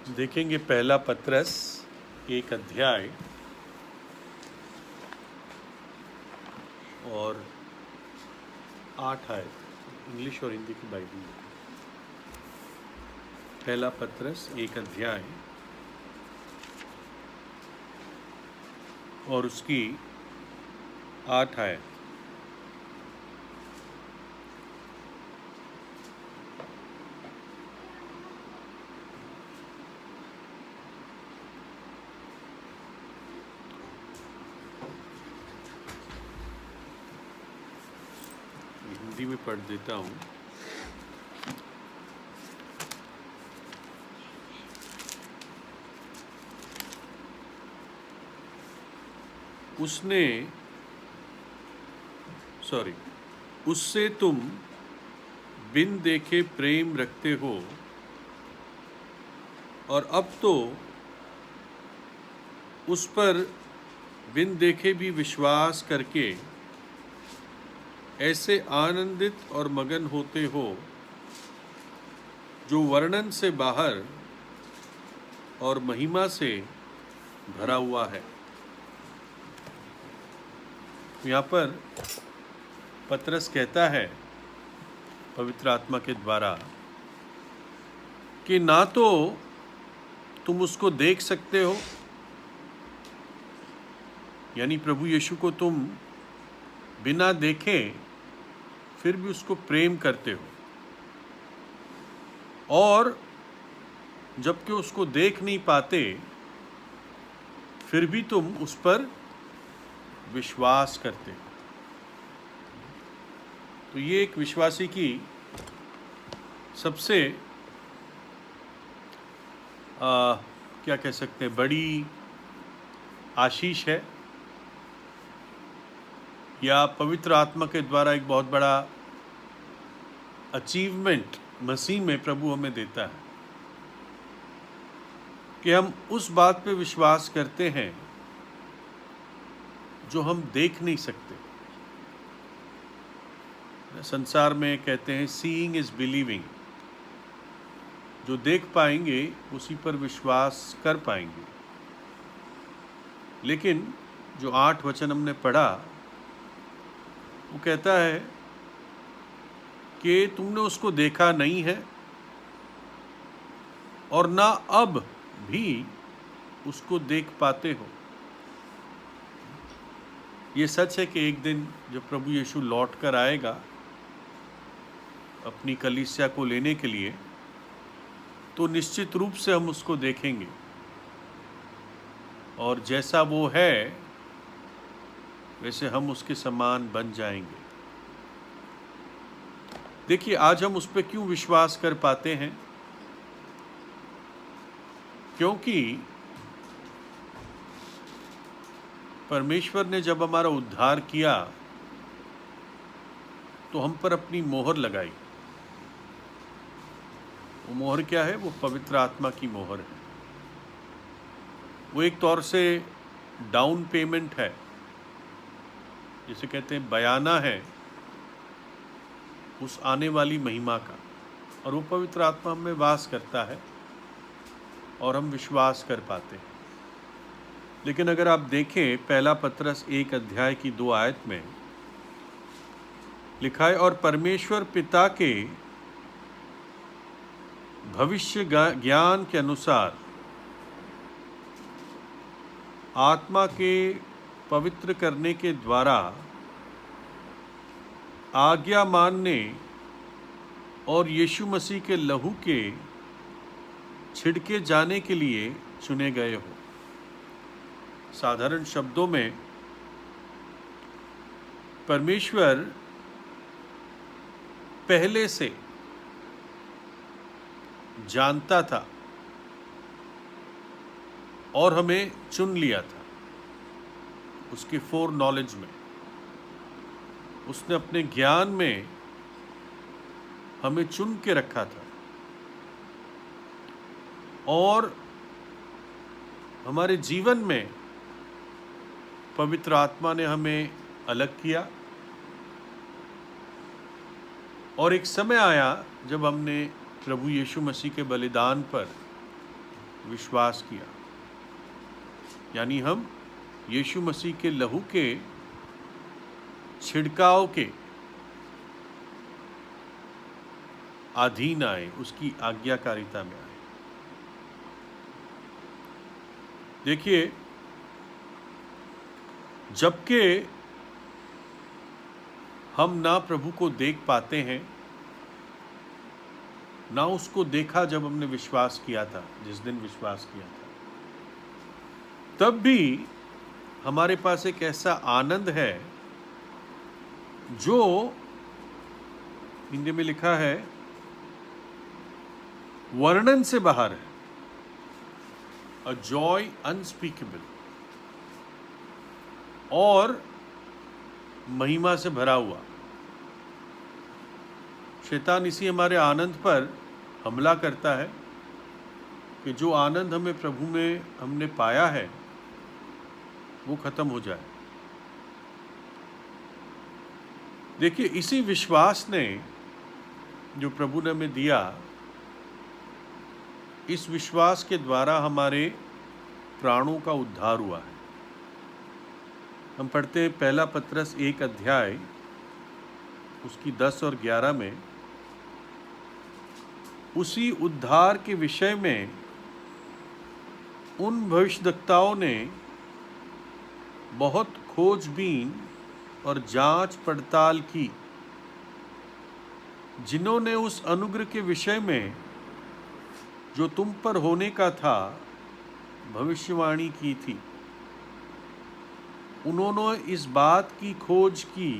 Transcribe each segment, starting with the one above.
देखेंगे पहला पत्रस एक अध्याय और 8 आयत। इंग्लिश और हिंदी की बाइबल में पहला पत्रस एक अध्याय और उसकी 8 आयत। हिंदी में पढ़ देता हूँ। उससे तुम बिन देखे प्रेम रखते हो और अब तो उस पर बिन देखे भी विश्वास करके ऐसे आनंदित और मगन होते हो जो वर्णन से बाहर और महिमा से भरा हुआ है। यहाँ पर पत्रस कहता है पवित्र आत्मा के द्वारा कि ना तो तुम उसको देख सकते हो, यानी प्रभु यीशु को तुम बिना देखे फिर भी उसको प्रेम करते हो, और जबकि उसको देख नहीं पाते फिर भी तुम उस पर विश्वास करते हो। तो ये एक विश्वासी की सबसे क्या कह सकते हैं, बड़ी आशीष है, या पवित्र आत्मा के द्वारा एक बहुत बड़ा अचीवमेंट मसीह में प्रभु हमें देता है कि हम उस बात पे विश्वास करते हैं जो हम देख नहीं सकते। संसार में कहते हैं सीइंग इज बिलीविंग। जो देख पाएंगे उसी पर विश्वास कर पाएंगे। लेकिन जो 8 वचन हमने पढ़ा वो कहता है कि तुमने उसको देखा नहीं है और ना अब भी उसको देख पाते हो। ये सच है कि एक दिन जब प्रभु यीशु लौट कर आएगा अपनी कलीसिया को लेने के लिए, तो निश्चित रूप से हम उसको देखेंगे और जैसा वो है वैसे हम उसके समान बन जाएंगे। देखिए, आज हम उस पर क्यों विश्वास कर पाते हैं? क्योंकि परमेश्वर ने जब हमारा उद्धार किया तो हम पर अपनी मोहर लगाई। वो मोहर क्या है? वो पवित्र आत्मा की मोहर है। वो एक तौर से डाउन पेमेंट है, जिसे कहते हैं बयाना है उस आने वाली महिमा का, और वो पवित्र आत्मा में वास करता है और हम विश्वास कर पाते हैं। लेकिन अगर आप देखें पहला पत्रस 1 अध्याय की 2 आयत में लिखा है, और परमेश्वर पिता के भविष्य ज्ञान के अनुसार आत्मा के पवित्र करने के द्वारा आज्ञा मानने और यीशु मसीह के लहू के छिड़के जाने के लिए चुने गए हो। साधारण शब्दों में परमेश्वर पहले से जानता था और हमें चुन लिया था। उसके फोर नॉलेज में उसने अपने ज्ञान में हमें चुन के रखा था और हमारे जीवन में पवित्र आत्मा ने हमें अलग किया। और एक समय आया जब हमने प्रभु यीशु मसीह के बलिदान पर विश्वास किया, यानी हम यीशु मसीह के लहू के छिड़काव के अधीन आए, उसकी आज्ञाकारिता में आए। देखिए, जबकि हम ना प्रभु को देख पाते हैं, ना उसको देखा जब हमने विश्वास किया था, जिस दिन विश्वास किया था, तब भी हमारे पास एक ऐसा आनंद है जो हिंदी में लिखा है वर्णन से बाहर है, अ जॉय अनस्पीकेबल, और महिमा से भरा हुआ। शैतान इसी हमारे आनंद पर हमला करता है कि जो आनंद हमें प्रभु में हमने पाया है वो खत्म हो जाए। देखिए, इसी विश्वास ने जो प्रभु ने हमें दिया, इस विश्वास के द्वारा हमारे प्राणों का उद्धार हुआ है। हम पढ़ते हैं पहला पत्रस 1 अध्याय उसकी 10 और 11 में, उसी उद्धार के विषय में उन भविष्यद्वक्ताओं ने बहुत खोजबीन और जांच पड़ताल की, जिन्होंने उस अनुग्रह के विषय में जो तुम पर होने का था भविष्यवाणी की थी। उन्होंने इस बात की खोज की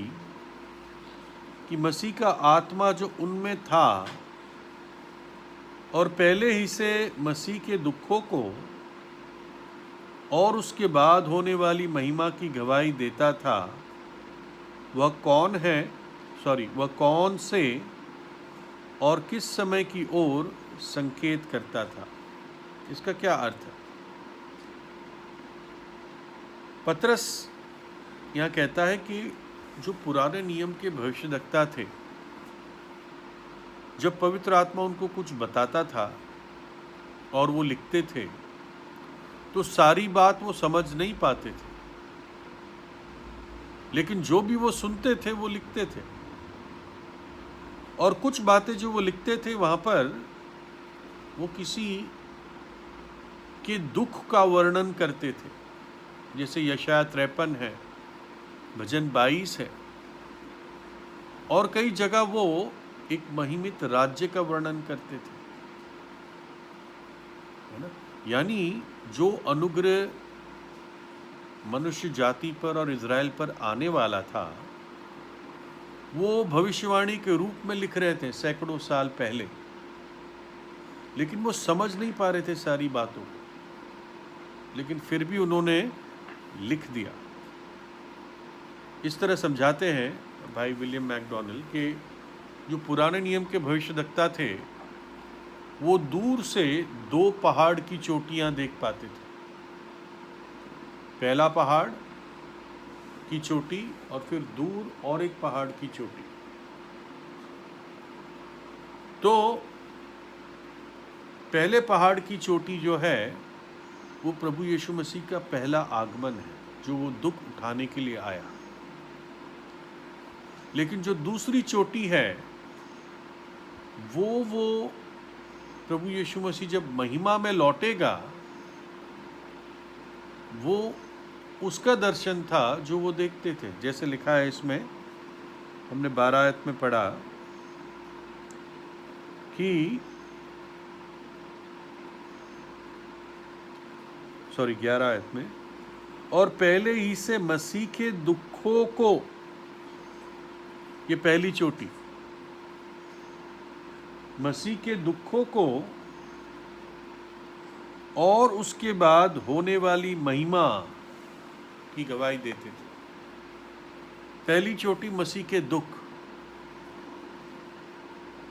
कि मसीह का आत्मा जो उनमें था और पहले ही से मसीह के दुखों को और उसके बाद होने वाली महिमा की गवाही देता था, वह कौन से और किस समय की ओर संकेत करता था। इसका क्या अर्थ है? पत्रस यहाँ कहता है कि जो पुराने नियम के भविष्यद्वक्ता थे, जब पवित्र आत्मा उनको कुछ बताता था और वो लिखते थे, तो सारी बात वो समझ नहीं पाते थे, लेकिन जो भी वो सुनते थे वो लिखते थे। और कुछ बातें जो वो लिखते थे वहाँ पर वो किसी के दुख का वर्णन करते थे, जैसे यशाया 53 है, भजन 22 है, और कई जगह वो एक महिमित राज्य का वर्णन करते थे, है ना। यानी जो अनुग्रह मनुष्य जाति पर और इज़राइल पर आने वाला था, वो भविष्यवाणी के रूप में लिख रहे थे सैकड़ों साल पहले, लेकिन वो समझ नहीं पा रहे थे सारी बातों को, लेकिन फिर भी उन्होंने लिख दिया। इस तरह समझाते हैं भाई विलियम मैकडॉनल्ड कि जो पुराने नियम के भविष्यद्वक्ता थे, वो दूर से 2 पहाड़ की चोटियां देख पाते थे। पहला पहाड़ की चोटी और फिर दूर और एक पहाड़ की चोटी। तो पहले पहाड़ की चोटी जो है वो प्रभु यीशु मसीह का पहला आगमन है, जो वो दुख उठाने के लिए आया। लेकिन जो दूसरी चोटी है वो प्रभु यीशु मसीह जब महिमा में लौटेगा, वो उसका दर्शन था जो वो देखते थे। जैसे लिखा है इसमें, हमने 12 आयत में पढ़ा कि 11 आयत में, और पहले ही से मसीह के दुखों को, ये पहली चोटी, मसीह के दुखों को और उसके बाद होने वाली महिमा की गवाही देते थे। पहली चोटी मसीह के दुख,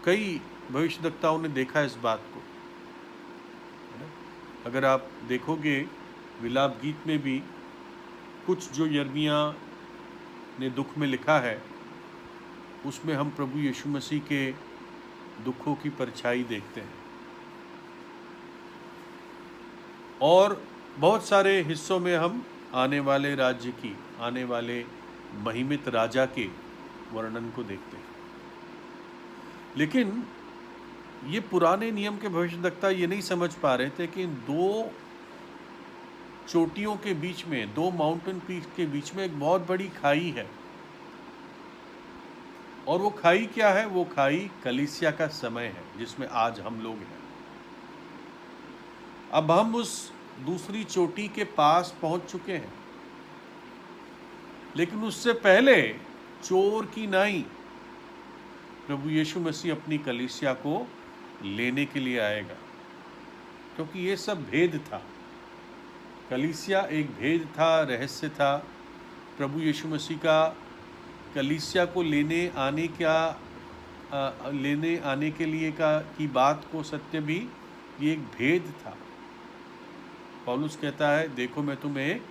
कई भविष्यद्वक्ताओं ने देखा इस बात को। अगर आप देखोगे विलाप गीत में भी कुछ जो यिर्मयाह ने दुख में लिखा है, उसमें हम प्रभु यीशु मसीह के दुखों की परछाई देखते हैं। और बहुत सारे हिस्सों में हम आने वाले राज्य की, आने वाले महिमित राजा के वर्णन को देखते हैं। लेकिन ये पुराने नियम के भविष्यद्वक्ता ये नहीं समझ पा रहे थे कि इन दो चोटियों के बीच में, दो माउंटेन पीक के बीच में एक बहुत बड़ी खाई है। और वो खाई क्या है? वो खाई कलीसिया का समय है, जिसमें आज हम लोग हैं। अब हम उस दूसरी चोटी के पास पहुंच चुके हैं, लेकिन उससे पहले चोर की नाई प्रभु यीशु मसीह अपनी कलीसिया को लेने के लिए आएगा, क्योंकि ये सब भेद था। कलीसिया एक भेद था, रहस्य था। प्रभु यीशु मसीह का कलीसिया को लेने आने के लिए की बात को सत्य भी ये एक भेद था। पौलुस कहता है, देखो मैं तुम्हें एक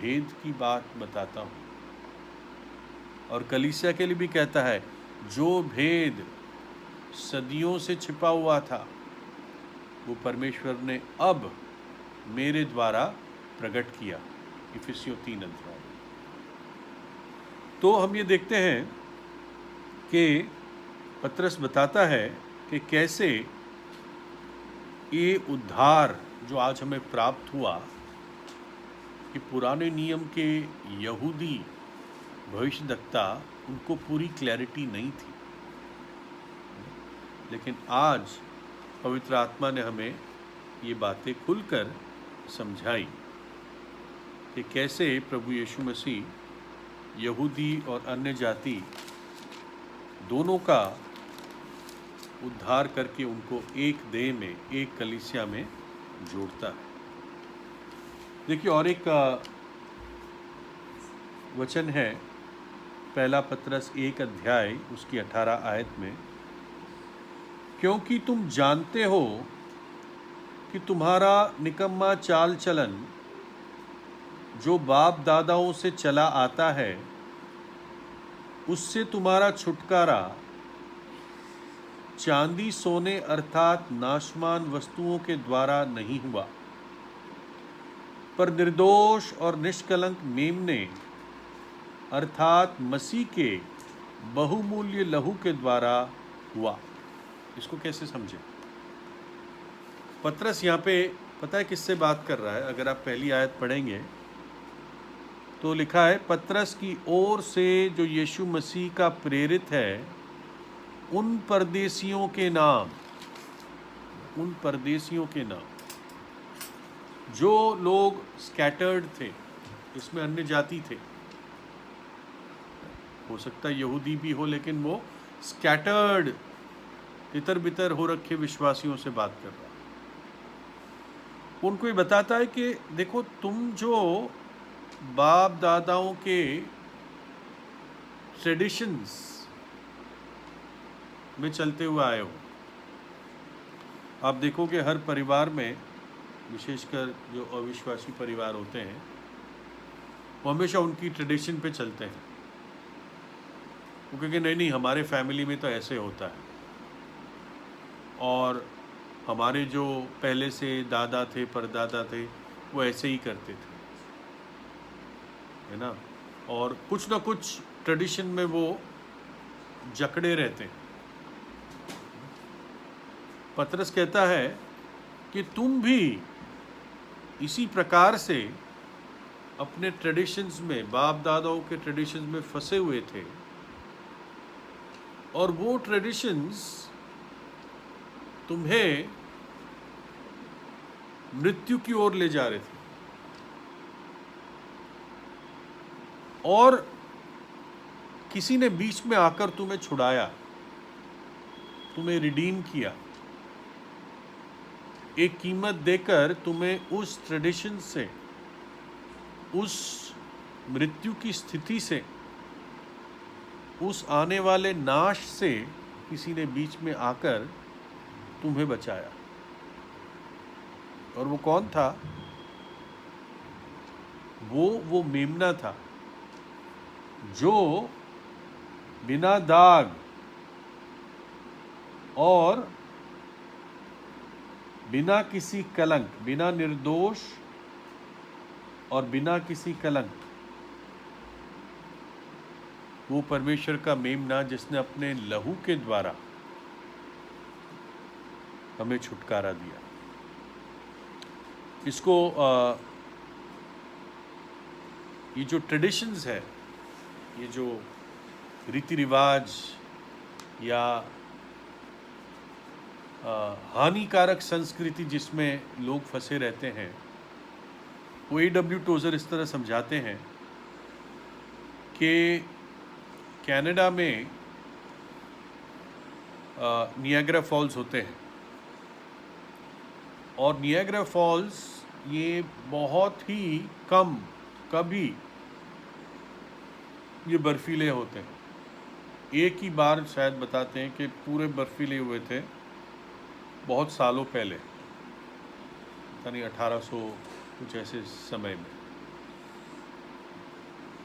भेद की बात बताता हूँ। और कलीसिया के लिए भी कहता है, जो भेद सदियों से छिपा हुआ था वो परमेश्वर ने अब मेरे द्वारा प्रकट किया। इफिसियों 3 अध्याय। तो हम ये देखते हैं कि पतरस बताता है कि कैसे ये उद्धार जो आज हमें प्राप्त हुआ, कि पुराने नियम के यहूदी भविष्यद्वक्ता उनको पूरी क्लैरिटी नहीं थी, लेकिन आज पवित्र आत्मा ने हमें ये बातें खुलकर समझाई कि कैसे प्रभु यीशु मसीह यहूदी और अन्य जाति दोनों का उद्धार करके उनको एक देह में, एक कलीसिया में जोड़ता है। देखिए, और एक वचन है, पहला पतरस 1 अध्याय उसकी 18 आयत में, क्योंकि तुम जानते हो कि तुम्हारा निकम्मा चाल चलन जो बाप दादाओं से चला आता है, उससे तुम्हारा छुटकारा चांदी सोने अर्थात नाशमान वस्तुओं के द्वारा नहीं हुआ, पर निर्दोष और निष्कलंक मेमने अर्थात मसीह के बहुमूल्य लहू के द्वारा हुआ। इसको कैसे समझें? पतरस यहाँ पे पता है किससे बात कर रहा है? अगर आप पहली आयत पढ़ेंगे तो लिखा है, पतरस की ओर से जो यीशु मसीह का प्रेरित है, उन परदेशियों के नाम, उन परदेशियों के नाम जो लोग स्कैटर्ड थे, इसमें अन्य जाति थे, हो सकता है यहूदी भी हो, लेकिन वो स्कैटर्ड, तितर बितर हो रखे विश्वासियों से बात कर रहा है। उनको ये बताता है कि देखो, तुम जो बाप दादाओं के ट्रेडिशंस में चलते हुए आए हो। आप देखोगे हर परिवार में, विशेषकर जो अविश्वासी परिवार होते हैं, वो हमेशा उनकी ट्रेडिशन पे चलते हैं। वो कहेंगे नहीं, हमारे फैमिली में तो ऐसे होता है, और हमारे जो पहले से दादा थे, परदादा थे, वो ऐसे ही करते थे, है ना। और कुछ ना कुछ ट्रेडिशन में वो जकड़े रहते हैं। पतरस कहता है कि तुम भी इसी प्रकार से अपने ट्रेडिशंस में, बाप दादाओं के ट्रेडिशंस में फंसे हुए थे, और वो ट्रेडिशंस तुम्हें मृत्यु की ओर ले जा रहे थे। और किसी ने बीच में आकर तुम्हें छुड़ाया, तुम्हें रिडीम किया, एक कीमत देकर तुम्हें उस ट्रेडिशन से, उस मृत्यु की स्थिति से, उस आने वाले नाश से किसी ने बीच में आकर तुम्हें बचाया। और वो कौन था? वो मेमना था, जो बिना दाग और बिना किसी कलंक, बिना निर्दोष और बिना किसी कलंक, वो परमेश्वर का मेमना जिसने अपने लहू के द्वारा हमें छुटकारा दिया। इसको ये जो ट्रेडिशंस है, ये जो रीति रिवाज या हानिकारक संस्कृति जिसमें लोग फंसे रहते हैं, वो A.W. टोजर इस तरह समझाते हैं कि कनाडा में नियाग्रा फॉल्स होते हैं, और नियाग्रा फॉल्स ये बहुत ही कम, कभी ये बर्फीले होते हैं। एक ही बार शायद बताते हैं कि पूरे बर्फीले हुए थे बहुत सालों पहले, पता नहीं 1800 कुछ ऐसे समय में।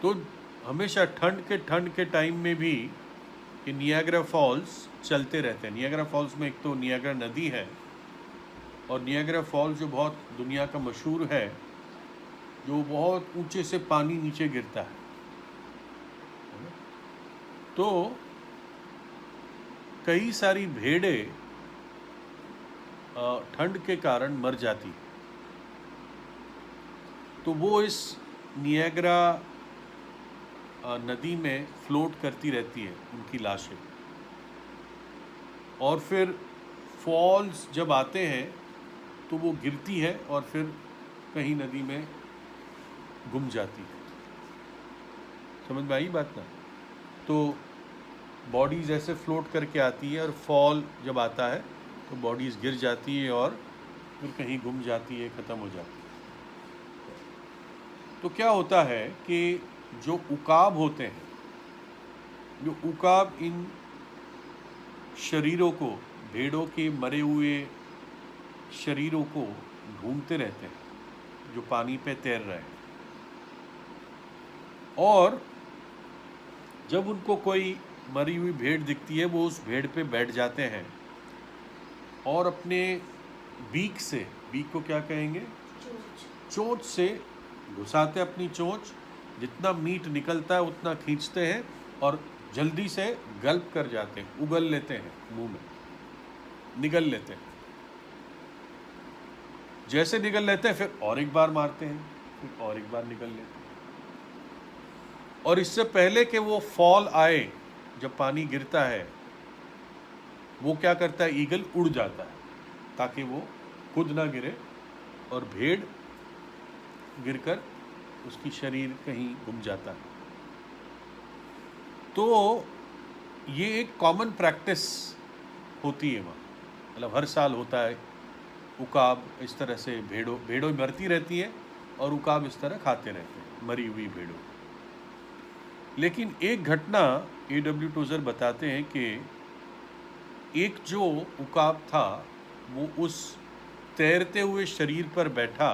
तो हमेशा ठंड के टाइम में भी ये नियाग्रा फॉल्स चलते रहते हैं। नियाग्रा फॉल्स में एक तो नियाग्रा नदी है, और नियाग्रा फॉल्स जो बहुत दुनिया का मशहूर है, जो बहुत ऊंचे से पानी नीचे गिरता है। तो कई सारी भेड़ें ठंड के कारण मर जाती, तो वो इस नियाग्रा नदी में फ्लोट करती रहती है, उनकी लाशें। और फिर फॉल्स जब आते हैं तो वो गिरती है और फिर कहीं नदी में गुम जाती है। समझ में आई बात ना? तो बॉडीज़ ऐसे फ्लोट करके आती है, और फॉल जब आता है तो बॉडीज़ गिर जाती है और फिर कहीं गुम जाती है, ख़त्म हो जाती है। तो क्या होता है कि जो उकाब होते हैं, जो उकाब इन शरीरों को, भेड़ों के मरे हुए शरीरों को ढूंढते रहते हैं जो पानी पे तैर रहे हैं, और जब उनको कोई मरी हुई भेड़ दिखती है, वो उस भेड़ पे बैठ जाते हैं और अपने बीक से, बीक को क्या कहेंगे, चोंच से घुसाते अपनी चोंच, जितना मीट निकलता है उतना खींचते हैं और जल्दी से गल्प कर जाते हैं, उगल लेते हैं, मुंह में निगल लेते हैं। जैसे निगल लेते हैं फिर और एक बार मारते हैं, फिर और एक बार निगल लेते हैं। और इससे पहले कि वो फॉल आए, जब पानी गिरता है, वो क्या करता है, ईगल उड़ जाता है ताकि वो खुद ना गिरे और भेड़ गिरकर उसकी शरीर कहीं गुम जाता है। तो ये एक कॉमन प्रैक्टिस होती है वहाँ, मतलब हर साल होता है। उकाब इस तरह से भेड़ों मरती रहती है और उकाब इस तरह खाते रहते हैं मरी हुई भेड़ों। लेकिन एक घटना A.W. टोजर बताते हैं कि एक जो उकाब था वो उस तैरते हुए शरीर पर बैठा,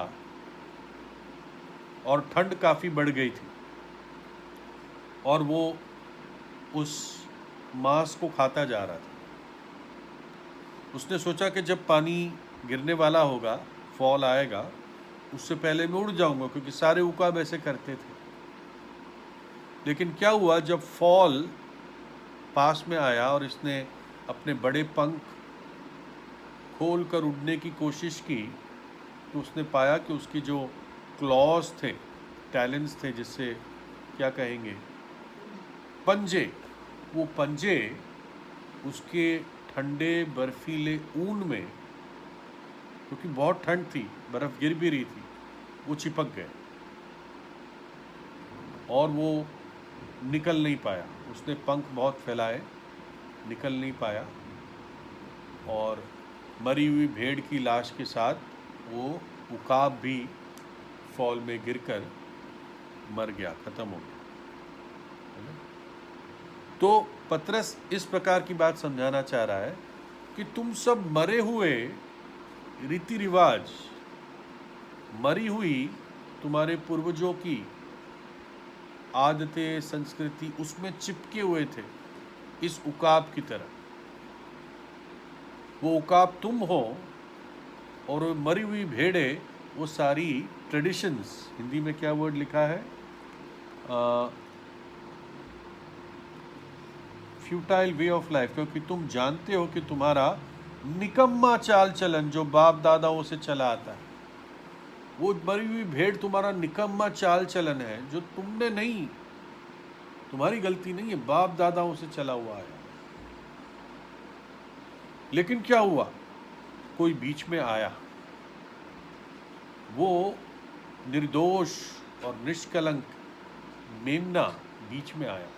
और ठंड काफ़ी बढ़ गई थी, और वो उस मांस को खाता जा रहा था। उसने सोचा कि जब पानी गिरने वाला होगा, फॉल आएगा, उससे पहले मैं उड़ जाऊंगा, क्योंकि सारे उकाब ऐसे करते थे। लेकिन क्या हुआ, जब फॉल पास में आया और इसने अपने बड़े पंख खोल कर उड़ने की कोशिश की, तो उसने पाया कि उसकी जो क्लॉज थे, टैलेंस थे, जिससे क्या कहेंगे, पंजे, वो पंजे उसके ठंडे बर्फीले ऊन में, क्योंकि बहुत ठंड थी, बर्फ़ गिर भी रही थी, वो चिपक गए और वो निकल नहीं पाया। उसने पंख बहुत फैलाए, निकल नहीं पाया, और मरी हुई भेड़ की लाश के साथ वो उकाब भी फॉल में गिरकर मर गया, ख़त्म हो गया। तो पतरस इस प्रकार की बात समझाना चाह रहा है कि तुम सब मरे हुए रीति रिवाज, मरी हुई तुम्हारे पूर्वजों की आदतें, संस्कृति, उसमें चिपके हुए थे इस उकाब की तरह। वो उकाब तुम हो और वो मरी हुई भेड़ें वो सारी ट्रेडिशंस, हिंदी में क्या वर्ड लिखा है, फ्यूटाइल वे ऑफ लाइफ, क्योंकि तुम जानते हो कि तुम्हारा निकम्मा चाल चलन जो बाप दादाओं से चला आता है, वो मरी हुई भेड़ तुम्हारा निकम्मा चाल चलन है जो तुमने नहीं, तुम्हारी गलती नहीं है, बाप दादाओं से चला हुआ है। लेकिन क्या हुआ, कोई बीच में आया, वो निर्दोष और निष्कलंक मेमना बीच में आया,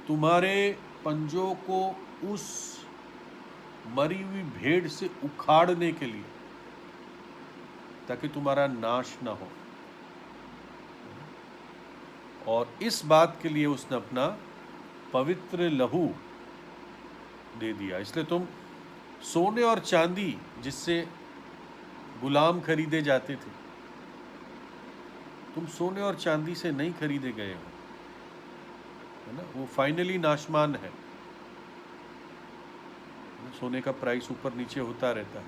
तुम्हारे पंजों को उस मरी हुई भेड़ से उखाड़ने के लिए, ताकि तुम्हारा नाश ना हो। और इस बात के लिए उसने अपना पवित्र लहू दे दिया। इसलिए तुम सोने और चांदी जिससे गुलाम खरीदे जाते थे, तुम सोने और चांदी से नहीं खरीदे गए हो, है ना। वो फाइनली नाशमान है। सोने का प्राइस ऊपर नीचे होता रहता है,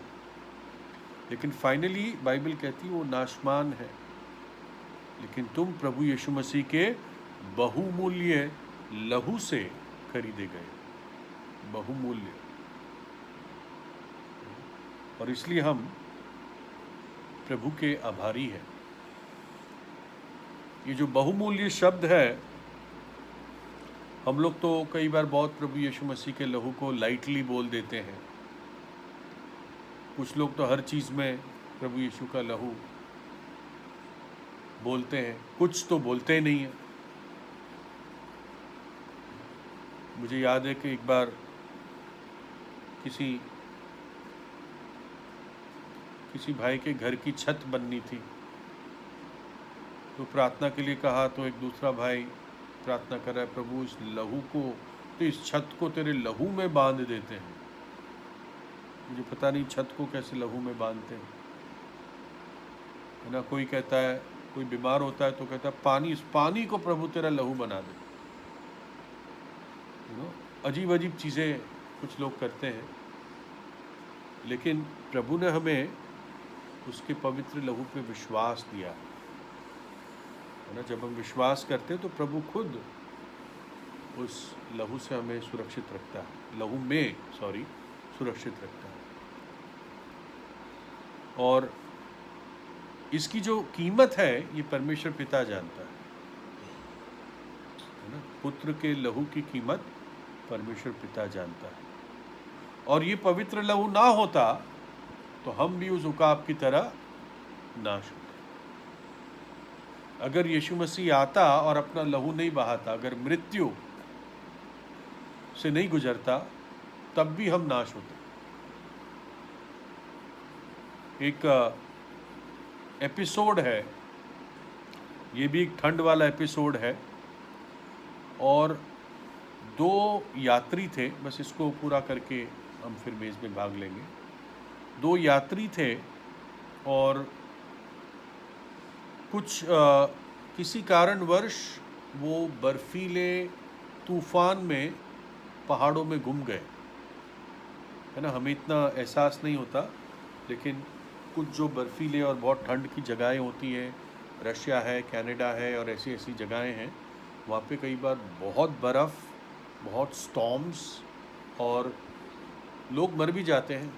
लेकिन फाइनली बाइबल कहती है वो नाशमान है। लेकिन तुम प्रभु यीशु मसीह के बहुमूल्य लहू से खरीदे गए, बहुमूल्य। और इसलिए हम प्रभु के आभारी हैं। ये जो बहुमूल्य शब्द है, हम लोग तो कई बार बहुत प्रभु यीशु मसीह के लहू को लाइटली बोल देते हैं। कुछ लोग तो हर चीज़ में प्रभु यीशु का लहू बोलते हैं, कुछ तो बोलते ही नहीं है। मुझे याद है कि एक बार किसी भाई के घर की छत बननी थी, तो प्रार्थना के लिए कहा, तो एक दूसरा भाई प्रार्थना कर रहा है, प्रभु इस लहू को, तो इस छत को तेरे लहू में बांध देते हैं। मुझे पता नहीं छत को कैसे लहू में बांधते हैं, है ना। कोई कहता है, कोई बीमार होता है तो कहता है पानी, इस पानी को प्रभु तेरा लहू बना दे। अजीब अजीब चीज़ें कुछ लोग करते हैं, लेकिन प्रभु ने हमें उसके पवित्र लहू पे विश्वास दिया, है ना। जब हम विश्वास करते हैं तो प्रभु खुद उस लहू से हमें सुरक्षित रखता है, लहू में सुरक्षित रखता है। और इसकी जो कीमत है ये परमेश्वर पिता जानता है ना। पुत्र के लहू की कीमत परमेश्वर पिता जानता है। और ये पवित्र लहू ना होता तो हम भी उस उकाब की तरह नाश होते। अगर यीशु मसीह आता और अपना लहू नहीं बहाता, अगर मृत्यु से नहीं गुजरता, तब भी हम नाश होते। एक एपिसोड है, ये भी एक ठंड वाला एपिसोड है, और 2 यात्री थे, बस इसको पूरा करके हम फिर मेज़ में भाग लेंगे। 2 यात्री थे और कुछ किसी कारणवश वो बर्फीले तूफान में पहाड़ों में गुम गए, है ना। हमें इतना एहसास नहीं होता, लेकिन कुछ जो बर्फीले और बहुत ठंड की जगहें होती हैं, रशिया है, कनाडा है और ऐसी ऐसी जगहें हैं, वहाँ पे कई बार बहुत बर्फ़, बहुत स्टॉर्म्स, और लोग मर भी जाते हैं।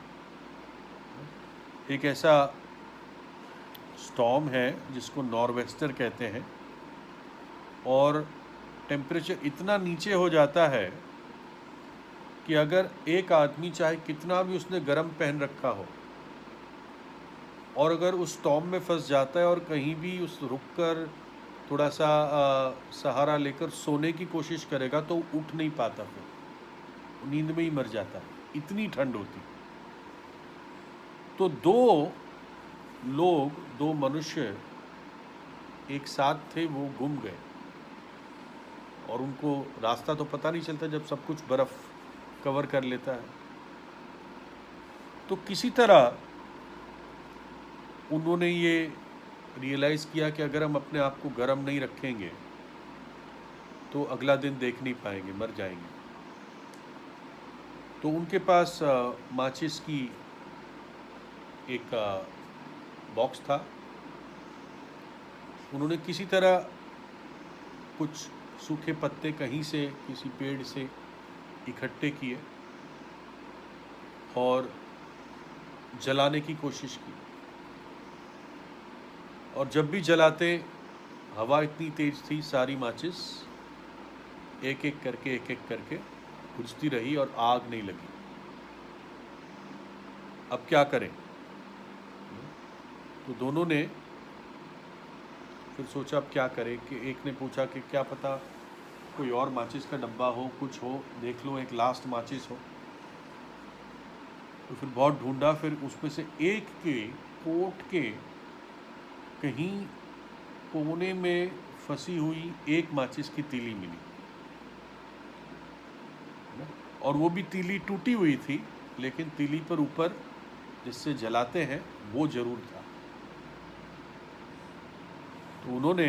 एक ऐसा स्टॉर्म है जिसको नॉर्वेस्टर कहते हैं, और टेम्परेचर इतना नीचे हो जाता है कि अगर एक आदमी चाहे कितना भी उसने गर्म पहन रखा हो, और अगर उस स्टॉर्म में फंस जाता है और कहीं भी उस रुककर थोड़ा सा सहारा लेकर सोने की कोशिश करेगा तो उठ नहीं पाता, फिर नींद में ही मर जाता है, इतनी ठंड होती। तो 2 मनुष्य एक साथ थे, वो गुम गए, और उनको रास्ता तो पता नहीं चलता जब सब कुछ बर्फ़ कवर कर लेता है। तो किसी तरह उन्होंने ये रियलाइज़ किया कि अगर हम अपने आप को गर्म नहीं रखेंगे तो अगला दिन देख नहीं पाएंगे, मर जाएंगे। तो उनके पास माचिस की एक बॉक्स था, उन्होंने किसी तरह कुछ सूखे पत्ते कहीं से किसी पेड़ से इकट्ठे किए और जलाने की कोशिश की। और जब भी जलाते हवा इतनी तेज थी, सारी माचिस एक एक करके बुझती रही और आग नहीं लगी। अब क्या करें? तो दोनों ने फिर सोचा अब क्या करें, कि एक ने पूछा कि क्या पता कोई और माचिस का डब्बा हो, कुछ हो, देख लो एक लास्ट माचिस हो। तो फिर बहुत ढूंढा, फिर उसमें से एक के कोट के कहीं कोने में फंसी हुई एक माचिस की तीली मिली, और वो भी तीली टूटी हुई थी, लेकिन तीली पर ऊपर जिससे जलाते हैं वो जरूर था। तो उन्होंने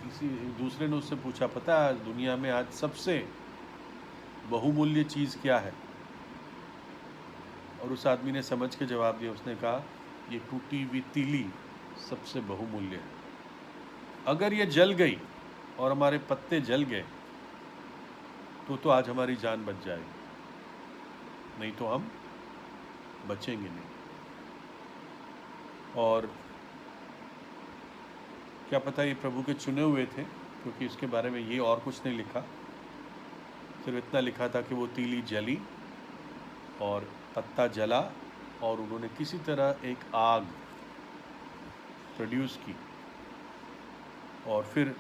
किसी दूसरे ने उससे पूछा, पता है दुनिया में आज सबसे बहुमूल्य चीज़ क्या है? और उस आदमी ने समझ के जवाब दिया, उसने कहा ये टूटी हुई तीली सबसे बहुमूल्य है। अगर ये जल गई और हमारे पत्ते जल गए तो आज हमारी जान बच जाएगी, नहीं तो हम बचेंगे नहीं। और क्या पता ये प्रभु के चुने हुए थे, क्योंकि इसके बारे में ये और कुछ नहीं लिखा, सिर्फ इतना लिखा था कि वो तीली जली और पत्ता जला और उन्होंने किसी तरह एक आग प्रोड्यूस की। और फिर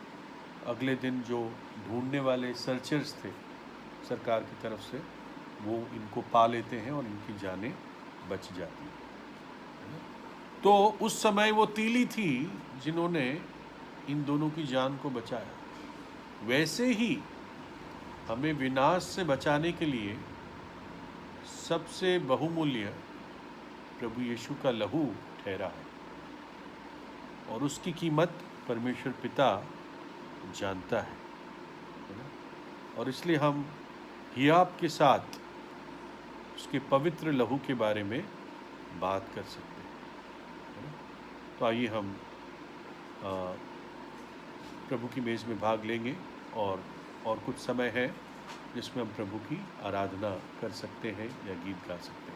अगले दिन जो ढूंढने वाले सर्चर्स थे सरकार की तरफ से, वो इनको पा लेते हैं और इनकी जानें बच जाती हैं। तो उस समय वो तीली थी जिन्होंने इन दोनों की जान को बचाया। वैसे ही हमें विनाश से बचाने के लिए सबसे बहुमूल्य प्रभु यीशु का लहू ठहरा है, और उसकी कीमत परमेश्वर पिता जानता है ना? और इसलिए हम हियाब के साथ उसके पवित्र लहू के बारे में बात कर सकते हैं, है ना? तो आइए हम प्रभु की मेज़ में भाग लेंगे, और कुछ समय है जिसमें हम प्रभु की आराधना कर सकते हैं या गीत गा सकते हैं।